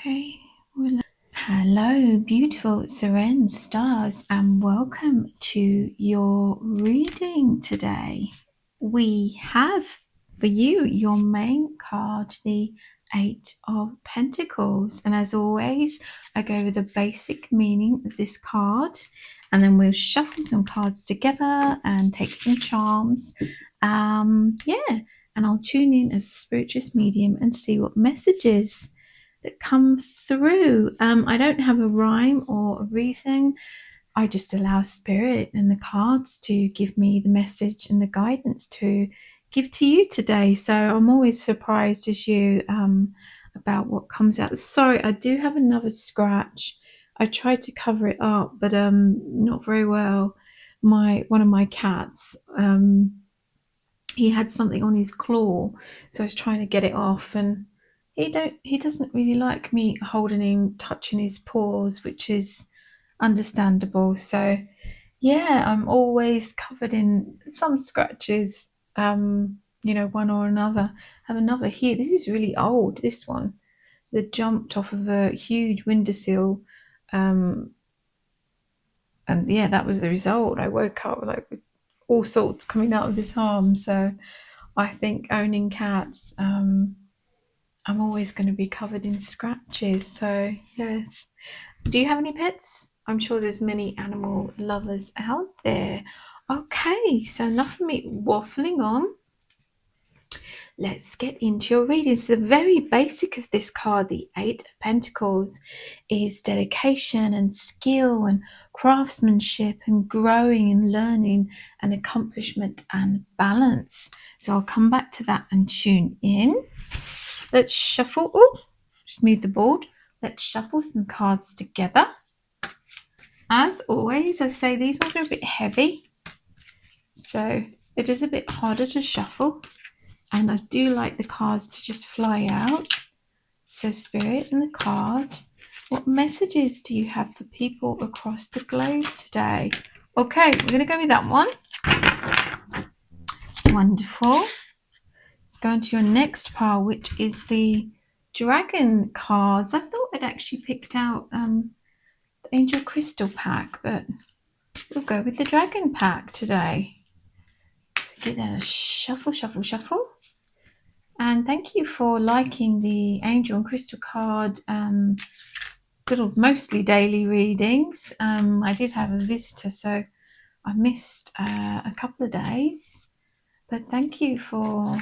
Okay. Hello, beautiful Seren stars, and welcome to your reading today. We have for you your main card, the Eight of Pentacles. And as always, I go over the basic meaning of this card, and then we'll shuffle some cards together and take some charms. And I'll tune in as a spiritualist medium and see what messages that come through. I don't have a rhyme or a reason. I just allow spirit and the cards to give me the message and the guidance to give to you today. So I'm always surprised as you about what comes out. Sorry, I do have another scratch. I tried to cover it up, but not very well. One of my cats, he had something on his claw, so I was trying to get it off, and he doesn't really like me holding him, touching his paws, which is understandable. So yeah, I'm always covered in some scratches, one or another. I have another here. This is really old, this one, that jumped off of a huge windowsill, and yeah, that was the result. I woke up like with all sorts coming out of this arm. So I think owning cats, I'm always going to be covered in scratches. So yes. Do you have any pets? I'm sure there's many animal lovers out there. Okay, so enough of me waffling on. Let's get into your reading. So the very basic of this card, the Eight of Pentacles, is dedication and skill and craftsmanship and growing and learning and accomplishment and balance. So I'll come back to that and tune in. Let's shuffle. Oh, just move the board. Let's shuffle some cards together. As always, I say these ones are a bit heavy, so it is a bit harder to shuffle. And I do like the cards to just fly out. So Spirit and the cards, what messages do you have for people across the globe today? Okay, we're going to go with that one. Wonderful. Let's go into your next pile, which is the Dragon cards. I thought I'd actually picked out the Angel Crystal pack, but we'll go with the Dragon pack today. So give that a shuffle, shuffle, shuffle. And thank you for liking the Angel and Crystal card, little mostly daily readings. I did have a visitor, so I missed a couple of days. But thank you for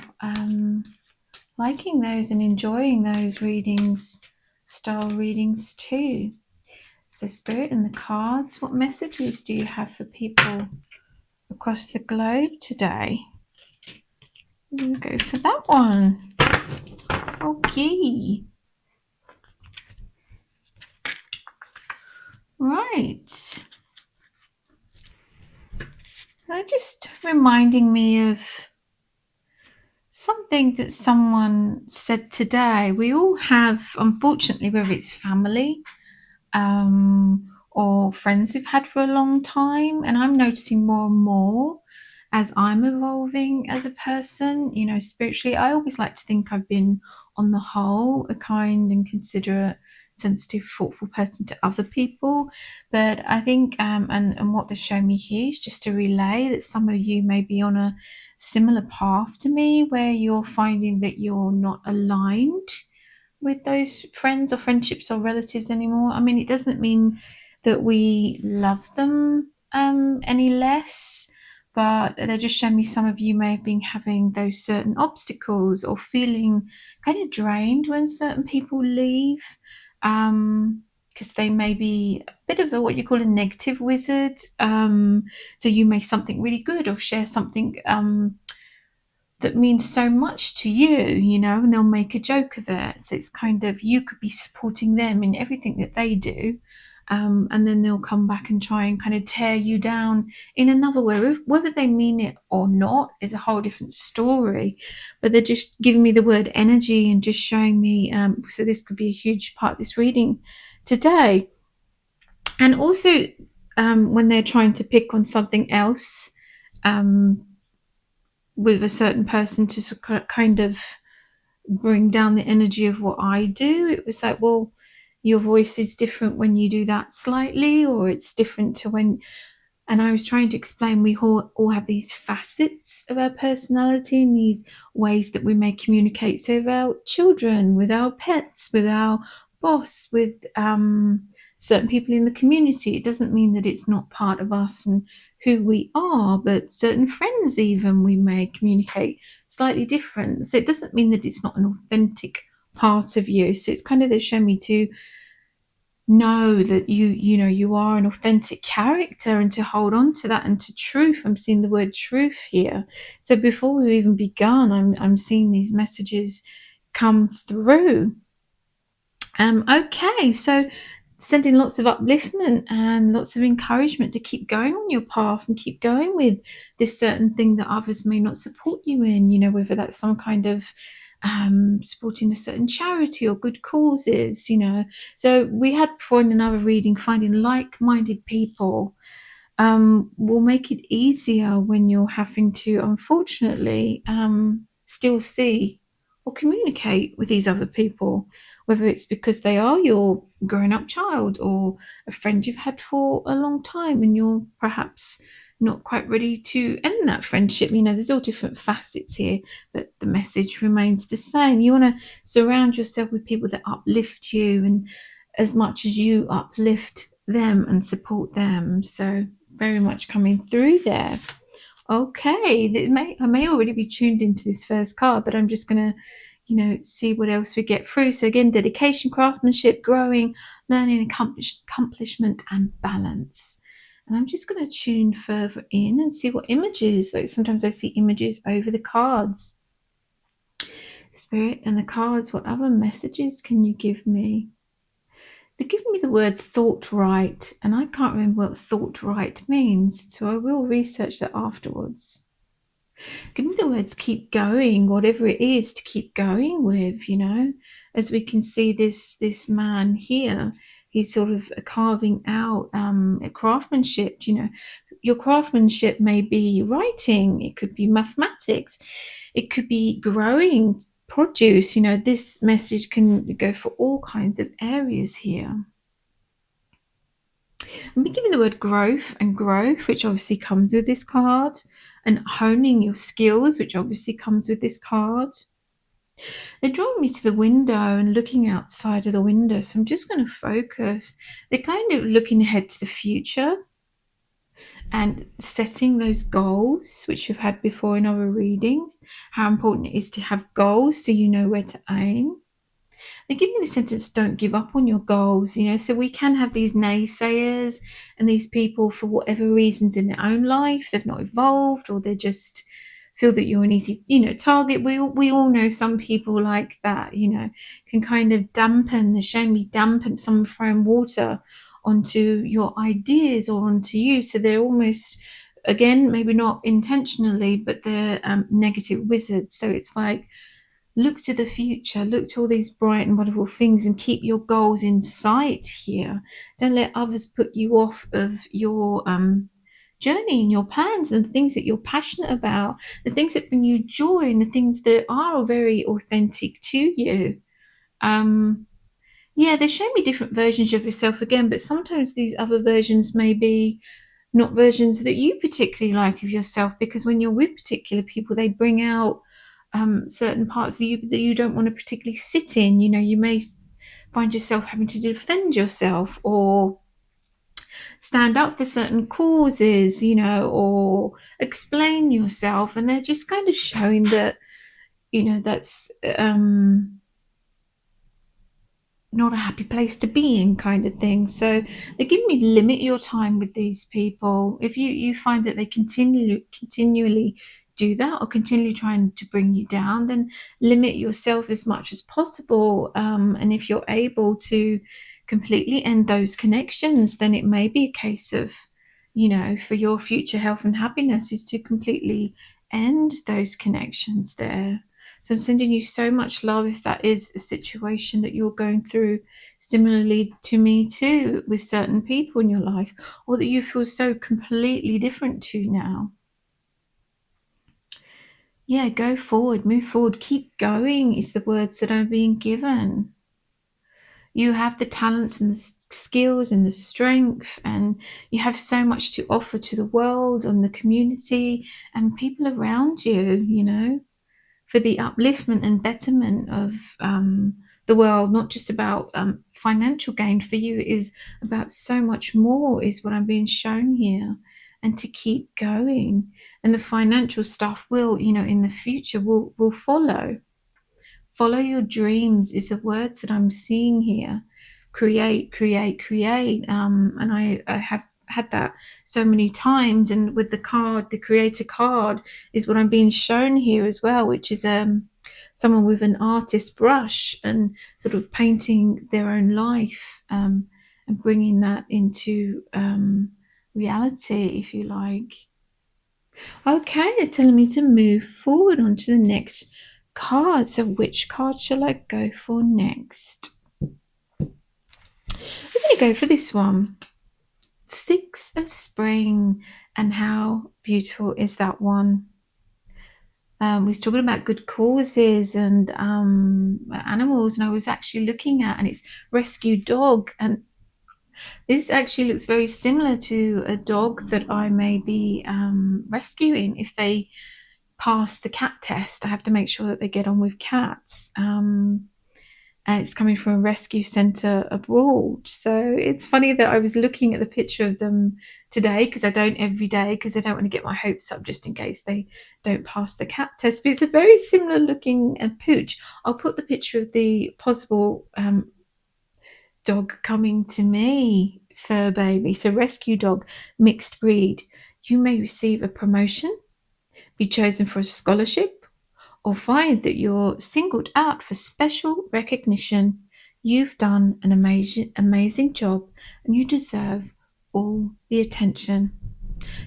liking those and enjoying those readings, style readings too. So Spirit and the cards, what messages do you have for people across the globe today? We'll go for that one. Okay. Right. They're just reminding me of something that someone said today. We all have, unfortunately, whether it's family or friends we've had for a long time, and I'm noticing more and more as I'm evolving as a person, spiritually. I always like to think I've been, on the whole, a kind and considerate, sensitive, thoughtful person to other people. But I think, and what they're showing me here is just to relay that some of you may be on a similar path to me, where you're finding that you're not aligned with those friends or friendships or relatives anymore. I mean, it doesn't mean that we love them any less, but they're just showing me some of you may have been having those certain obstacles or feeling kind of drained when certain people leave, because they may be a bit of what you call a negative wizard. So you may something really good or share something that means so much to you, and they'll make a joke of it. So it's kind of, you could be supporting them in everything that they do, and then they'll come back and try and kind of tear you down in another way. Whether they mean it or not is a whole different story, but they're just giving me the word energy and just showing me, so this could be a huge part of this reading today. And also when they're trying to pick on something else with a certain person to kind of bring down the energy of what I do, it was like, well, your voice is different when you do that slightly, or it's different to when. And I was trying to explain we all have these facets of our personality and these ways that we may communicate. So with our children, with our pets, with our boss, with certain people in the community, it doesn't mean that it's not part of us and who we are, but certain friends even we may communicate slightly different. So it doesn't mean that it's not an authentic part of you. So it's kind of they show me to know that you are an authentic character and to hold on to that and to truth. I'm seeing the word truth here. So before we've even begun, I'm seeing these messages come through. Okay, so sending lots of upliftment and lots of encouragement to keep going on your path and keep going with this certain thing that others may not support you in, whether that's some kind of supporting a certain charity or good causes, So we had before in another reading, finding like-minded people will make it easier when you're having to, unfortunately, still see or communicate with these other people, whether it's because they are your grown-up child or a friend you've had for a long time and you're perhaps not quite ready to end that friendship. There's all different facets here, but the message remains the same. You want to surround yourself with people that uplift you and as much as you uplift them and support them. So very much coming through there. Okay, I may already be tuned into this first card, but I'm just going to, see what else we get through. So again, dedication, craftsmanship, growing, learning, accomplishment, and balance. And I'm just going to tune further in and see what images, like sometimes I see images over the cards. Spirit and the cards, what other messages can you give me? They're giving me the word thought right, and I can't remember what thought right means, so I will research that afterwards. Give me the words keep going, whatever it is to keep going with, as we can see this man here, he's sort of carving out a craftsmanship, your craftsmanship may be writing, it could be mathematics, it could be growing produce, this message can go for all kinds of areas here. I'm giving the word growth and growth, which obviously comes with this card, and honing your skills, which obviously comes with this card. They're drawing me to the window and looking outside of the window, so I'm just going to focus. They're kind of looking ahead to the future and setting those goals, which we've had before in other readings, how important it is to have goals so you know where to aim. They give me the sentence, don't give up on your goals, so we can have these naysayers and these people for whatever reasons in their own life, they've not evolved or they just feel that you're an easy, target. We all know some people like that, can kind of dampen some throwing water onto your ideas or onto you. So they're almost, again, maybe not intentionally, but they're negative wizards. So it's like, look to the future, look to all these bright and wonderful things and keep your goals in sight here. Don't let others put you off of your journey and your plans and the things that you're passionate about, the things that bring you joy and the things that are very authentic to you. They show me different versions of yourself again, but sometimes these other versions may be not versions that you particularly like of yourself, because when you're with particular people, they bring out certain parts of you that you don't want to particularly sit in. You may find yourself having to defend yourself or stand up for certain causes, or explain yourself, and they're just kind of showing that, that's not a happy place to be in, kind of thing. So they give me limit your time with these people. If you find that they continually do that or continually trying to bring you down, then limit yourself as much as possible. And if you're able to completely end those connections, then it may be a case of, for your future health and happiness is to completely end those connections there. So I'm sending you so much love if that is a situation that you're going through, similarly to me too, with certain people in your life, or that you feel so completely different to now. Yeah, go forward, move forward, keep going is the words that I'm being given. You have the talents and the skills and the strength, and you have so much to offer to the world and the community and people around you, you know, for the upliftment and betterment of the world. Not just about financial gain for you, is about so much more, is what I'm being shown here. And to keep going, and the financial stuff will, you know, in the future will follow. Follow your dreams is the words that I'm seeing here. Create, create, create. And I have had that so many times. And with the card, the creator card is what I'm being shown here as well, which is someone with an artist brush and sort of painting their own life, and bringing that into reality, if you like. Okay, they're telling me to move forward onto the next card. So which card shall I go for next? I'm going to go for this one. Six of Spring. And how beautiful is that one? We was talking about good causes and animals, and I was actually looking at, and it's rescue dog. And this actually looks very similar to a dog that I may be rescuing. If they pass the cat test, I have to make sure that they get on with cats. And it's coming from a rescue centre abroad. So it's funny that I was looking at the picture of them today, because I don't every day, because I don't want to get my hopes up just in case they don't pass the cat test. But it's a very similar looking pooch. I'll put the picture of the possible dog coming to me, fur baby. So rescue dog, mixed breed. You may receive a promotion, be chosen for a scholarship, or find that you're singled out for special recognition. You've done an amazing job, and you deserve all the attention.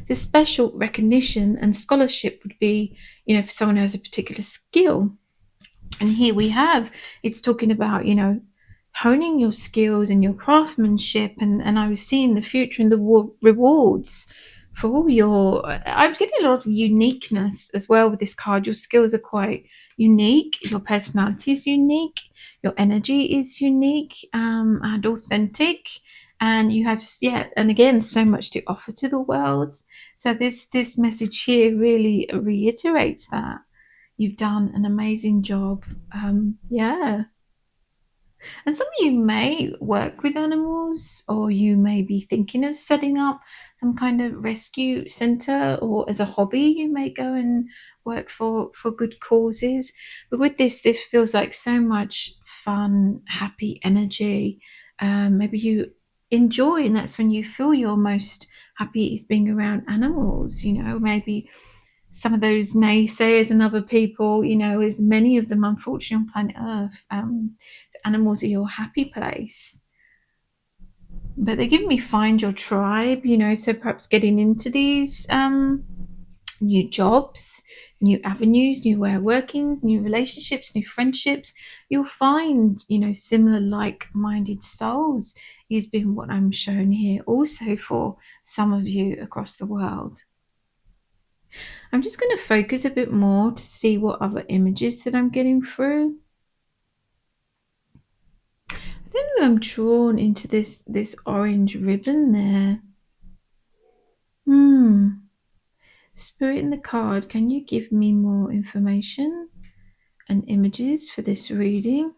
The special recognition and scholarship would be, you know, for someone who has a particular skill. And here we have, it's talking about, you know, honing your skills and your craftsmanship. And I was seeing the future and the rewards for all your, I'm getting a lot of uniqueness as well with this card. Your skills are quite unique, your personality is unique, your energy is unique, and authentic, and you have, yeah, and again, so much to offer to the world. So this message here really reiterates that you've done an amazing job. Yeah. And some of you may work with animals, or you may be thinking of setting up some kind of rescue center, or as a hobby, you may go and work for good causes. But with this feels like so much fun, happy energy. Maybe you enjoy, and that's when you feel your most happy, is being around animals. You know, maybe some of those naysayers and other people, you know, as many of them unfortunately on planet Earth, animals are your happy place. But they're giving me find your tribe, you know, so perhaps getting into these new jobs, new avenues, new way of working, new relationships, new friendships. You'll find, you know, similar like-minded souls is been what I'm shown here also for some of you across the world. I'm just going to focus a bit more to see what other images that I'm getting through. I don't know, I'm drawn into this orange ribbon there. Spirit in the card, can you give me more information and images for this reading?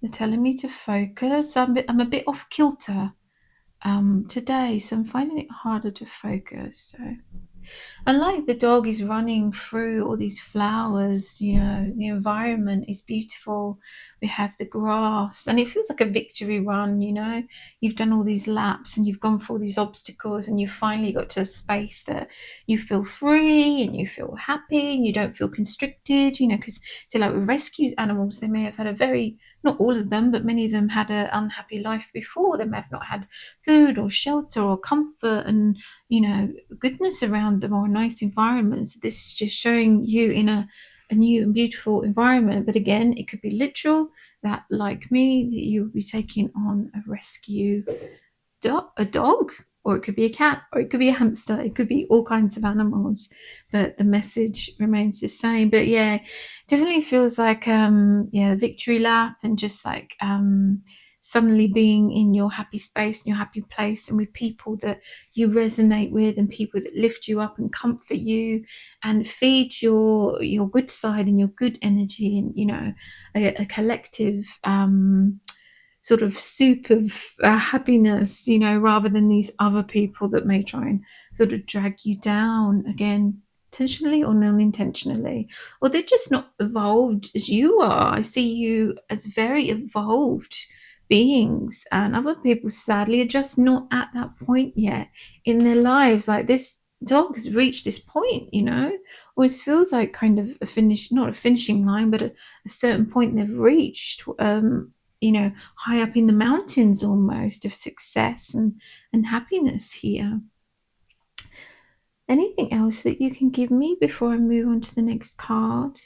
They're telling me to focus. I'm a bit off kilter today, so I'm finding it harder to focus. So, and like the dog is running through all these flowers, you know, the environment is beautiful. We have the grass, and it feels like a victory run, you know. You've done all these laps and you've gone through all these obstacles, and you've finally got to a space that you feel free and you feel happy and you don't feel constricted, you know, because so like with rescue animals, they may have had a very, not all of them, but many of them had an unhappy life before. They may have not had food or shelter or comfort and, you know, goodness around them, or a nice environment. So this is just showing you in a new and beautiful environment. But again, it could be literal, that like me, that you'll be taking on a rescue a dog, or it could be a cat, or it could be a hamster, it could be all kinds of animals, but the message remains the same. But yeah, definitely feels like victory lap, and just like suddenly being in your happy space and your happy place and with people that you resonate with and people that lift you up and comfort you and feed your good side and your good energy, and a collective sort of soup of happiness, rather than these other people that may try and sort of drag you down, again, intentionally or non-intentionally, or they're just not evolved as you are. I see you as very evolved beings, and other people sadly are just not at that point yet in their lives. Like, this dog has reached this point, always feels like kind of a finish, not a finishing line, but a certain point they've reached, high up in the mountains almost, of success and happiness here. Anything else that you can give me before I move on to the next card?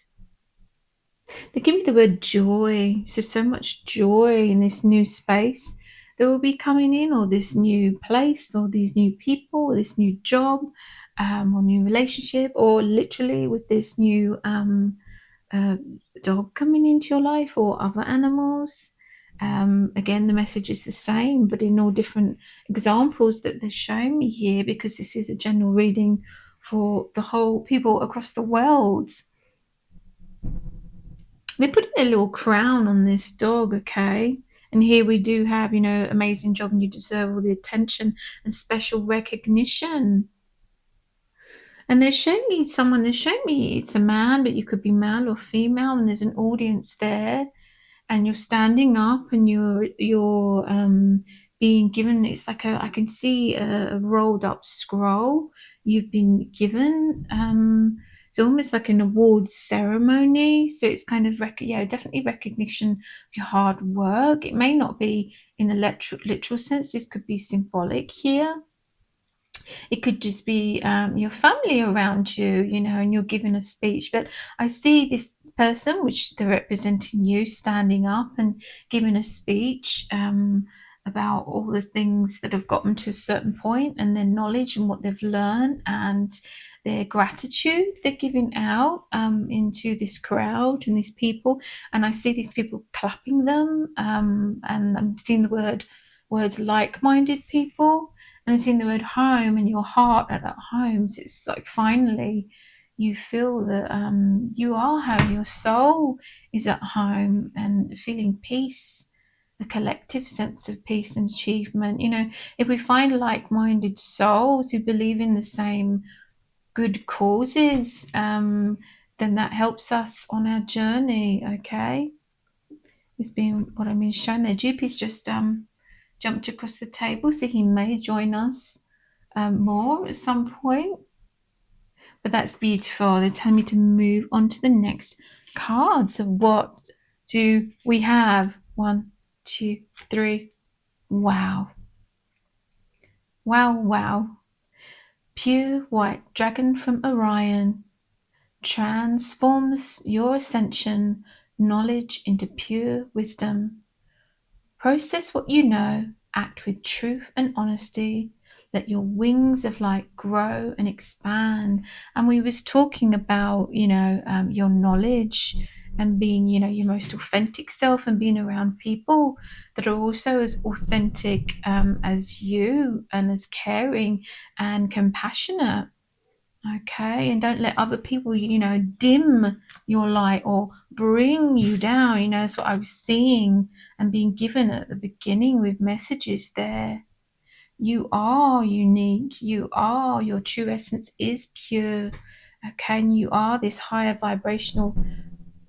They give me the word joy. So much joy in this new space that will be coming in, or this new place, or these new people, or this new job, or new relationship, or literally with this new uh, dog coming into your life, or other animals. Again, the message is the same, but in all different examples that they're showing me here, because this is a general reading for the whole people across the world. They put a little crown on this dog, okay? And here we do have, amazing job, and you deserve all the attention and special recognition. And they're showing me it's a man, but you could be male or female, and there's an audience there, and you're standing up, and you're being given, it's like I can see a rolled up scroll you've been given. It's almost like an awards ceremony, so it's kind of definitely recognition of your hard work. It may not be in the literal sense, this could be symbolic here. It could just be your family around you, and you're giving a speech. But I see this person, which they're representing you, standing up and giving a speech about all the things that have gotten to a certain point, and their knowledge and what they've learned, and their gratitude they're giving out into this crowd and these people. And I see these people clapping them, and I'm seeing the words like-minded people. And I've seen the word home, and your heart at home. So it's like finally you feel that you are home, your soul is at home, and feeling peace, a collective sense of peace and achievement. If we find like-minded souls who believe in the same good causes, then that helps us on our journey, okay? It's been what I've been shown there. GP's just jumped across the table, so he may join us more at some point. But that's beautiful. They're telling me to move on to the next card. So what do we have? 1, 2, 3. Wow. Wow, wow. Pure white dragon from Orion transforms your ascension knowledge into pure wisdom. Process what you know, act with truth and honesty. Let your wings of light grow and expand. And we was talking about, your knowledge and being, your most authentic self, and being around people that are also as authentic as you, and as caring and compassionate. Okay, and don't let other people, dim your light or bring you down. That's what I was seeing and being given at the beginning with messages there. You are unique. Your true essence is pure. Okay, and you are this higher vibrational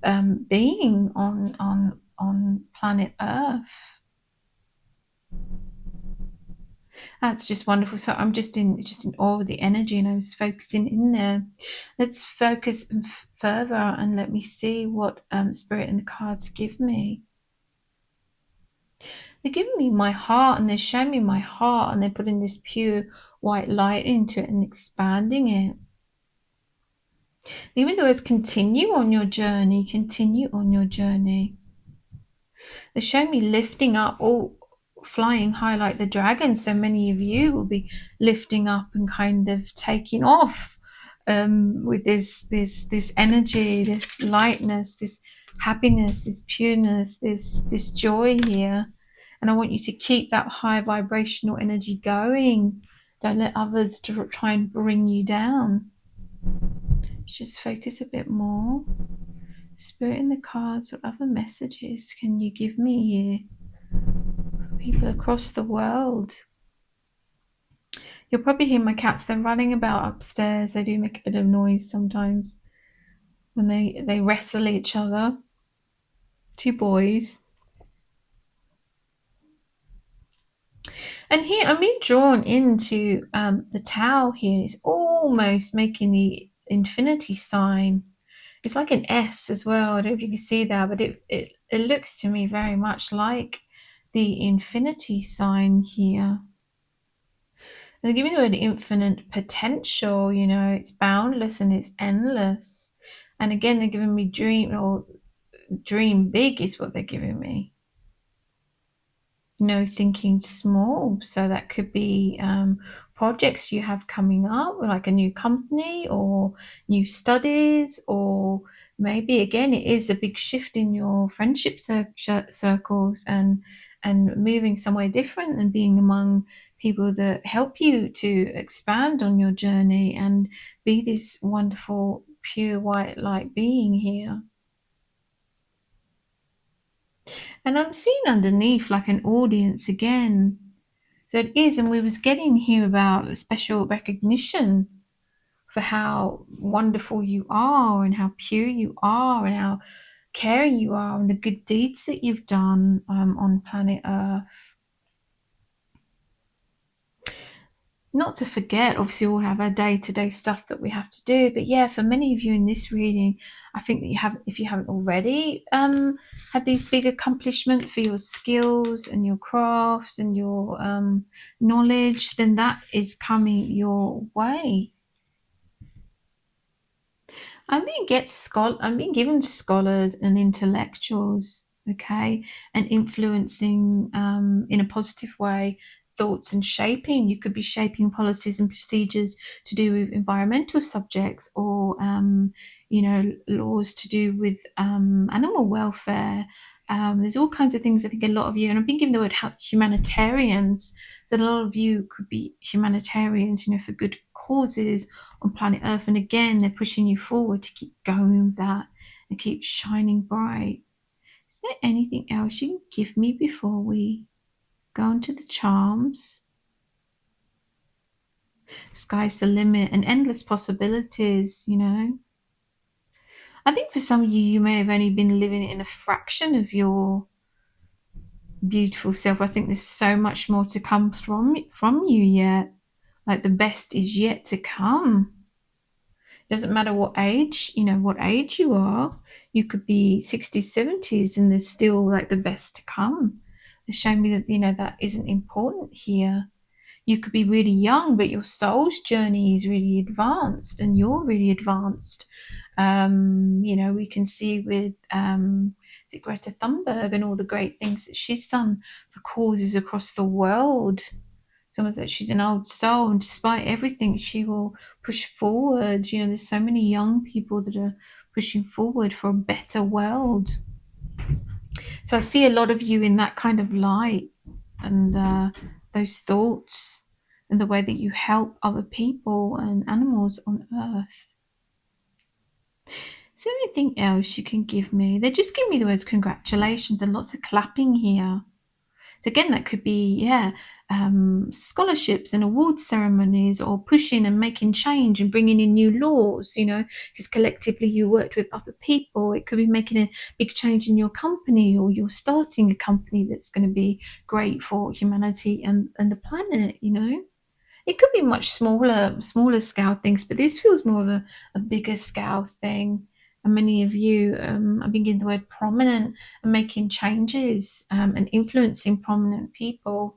being on planet Earth. That's just wonderful. So I'm just in awe of the energy, and I was focusing in there. Let's focus further, and let me see what Spirit and the cards give me. They're giving me my heart, and they're showing me my heart, and they're putting this pure white light into it and expanding it. Even though it's continue on your journey, They're showing me lifting up, all flying high like the dragon. So many of you will be lifting up and kind of taking off with this energy, this lightness, this happiness, this pureness, this joy here. And I want you to keep that high vibrational energy going. Don't let others try and bring you down. Just focus a bit more. Spirit in the cards, what other messages can you give me here? People across the world. You'll probably hear my cats. They're running about upstairs. They do make a bit of noise sometimes when they wrestle each other. Two boys. And here I'm being drawn into the Tao here. It's almost making the infinity sign. It's like an S as well. I don't know if you can see that, but it looks to me very much like the infinity sign here. They're giving the word infinite potential, you know, it's boundless and it's endless. And again, they're giving me dream big is what they're giving me. No thinking small. So that could be projects you have coming up, like a new company or new studies, or maybe again it is a big shift in your friendship circles and moving somewhere different and being among people that help you to expand on your journey and be this wonderful pure white light being here. And I'm seeing underneath like an audience again. So it is, and we was getting here about special recognition for how wonderful you are and how pure you are and how caring you are and the good deeds that you've done on planet Earth. Not to forget, obviously, we all have our day-to-day stuff that we have to do. But yeah, for many of you in this reading, I think that you have, if you haven't already, had these big accomplishments for your skills and your crafts and your knowledge, then that is coming your way. I'm being given scholars and intellectuals, okay, and influencing in a positive way thoughts and shaping. You could be shaping policies and procedures to do with environmental subjects or laws to do with animal welfare. There's all kinds of things. I think a lot of you, and I've been given the word humanitarians, so a lot of you could be humanitarians, for good causes on planet Earth. And again, they're pushing you forward to keep going with that and keep shining bright. Is there anything else you can give me before we go on to the charms? Sky's the limit and endless possibilities, I think for some of you, you may have only been living in a fraction of your beautiful self. I think there's so much more to come from you yet. Like the best is yet to come. Doesn't matter what age you are. You could be 60s, 70s, and there's still like the best to come. They show me that, that isn't important here. You could be really young, but your soul's journey is really advanced and you're really advanced. We can see with is it Greta Thunberg and all the great things that she's done for causes across the world. Someone that she's an old soul, and despite everything, she will push forward. There's so many young people that are pushing forward for a better world. So I see a lot of you in that kind of light and those thoughts and the way that you help other people and animals on Earth. Is there anything else you can give me? They just give me the words congratulations and lots of clapping here. So again, that could be, scholarships and award ceremonies, or pushing and making change and bringing in new laws, because collectively you worked with other people. It could be making a big change in your company, or you're starting a company that's going to be great for humanity and the planet, It could be much smaller scale things, but this feels more of a bigger scale thing. And many of you are being the word prominent and making changes and influencing prominent people.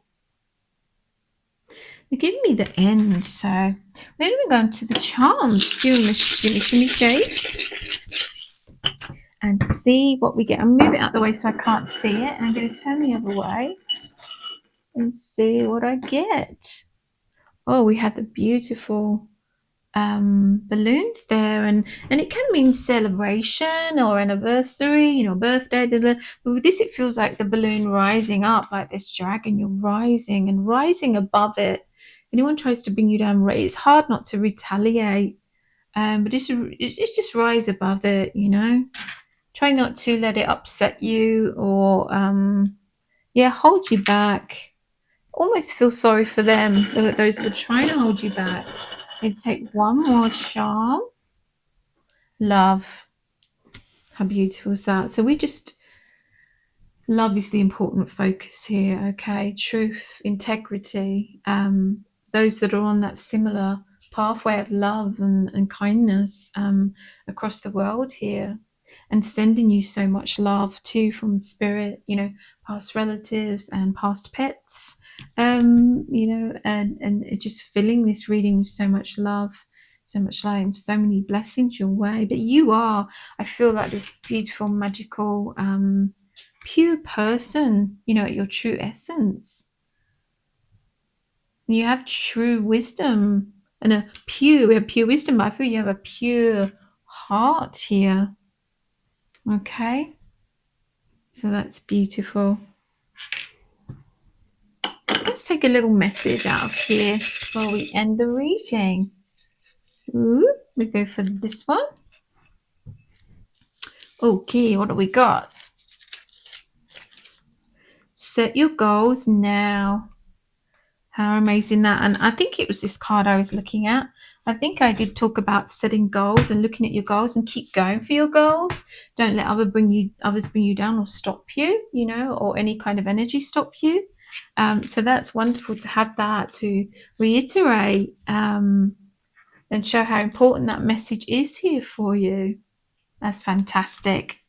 They're giving me the end, so we're going to go into the charms. Give me shake and see what we get. I'll move it out the way so I can't see it, and I'm going to turn the other way and see what I get. Oh, we had the beautiful balloons there, and it can mean celebration or anniversary, birthday. But with this, it feels like the balloon rising up like this dragon. You're rising and rising above it. Anyone tries to bring you down, it's hard not to retaliate. But it's just rise above it. Try not to let it upset you or hold you back. Almost feel sorry for them, those that are trying to hold you back. And take one more charm. Love. How beautiful is that? So love is the important focus here, okay? Truth, integrity. Those that are on that similar pathway of love and kindness across the world here, and sending you so much love too from spirit, past relatives and past pets, and just filling this reading with so much love, so much light, and so many blessings your way. But I feel like this beautiful, magical, pure person, at your true essence. You have true wisdom and we have pure wisdom, but I feel you have a pure heart here. Okay, so that's beautiful. Let's take a little message out of here before we end the reading. Ooh, we go for this one. Okay, what do we got? Set your goals now. How amazing that. And I think it was this card I was looking at. I think I did talk about setting goals and looking at your goals and keep going for your goals. Don't let others bring you down or stop you, or any kind of energy stop you. So that's wonderful to have that, to reiterate and show how important that message is here for you. That's fantastic.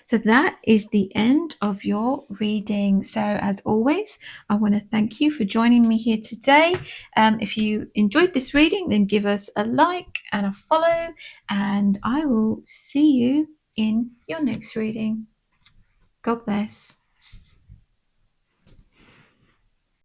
So that is the end of your reading. So as always, I want to thank you for joining me here today. If you enjoyed this reading, then give us a like and a follow, and I will see you in your next reading. God bless.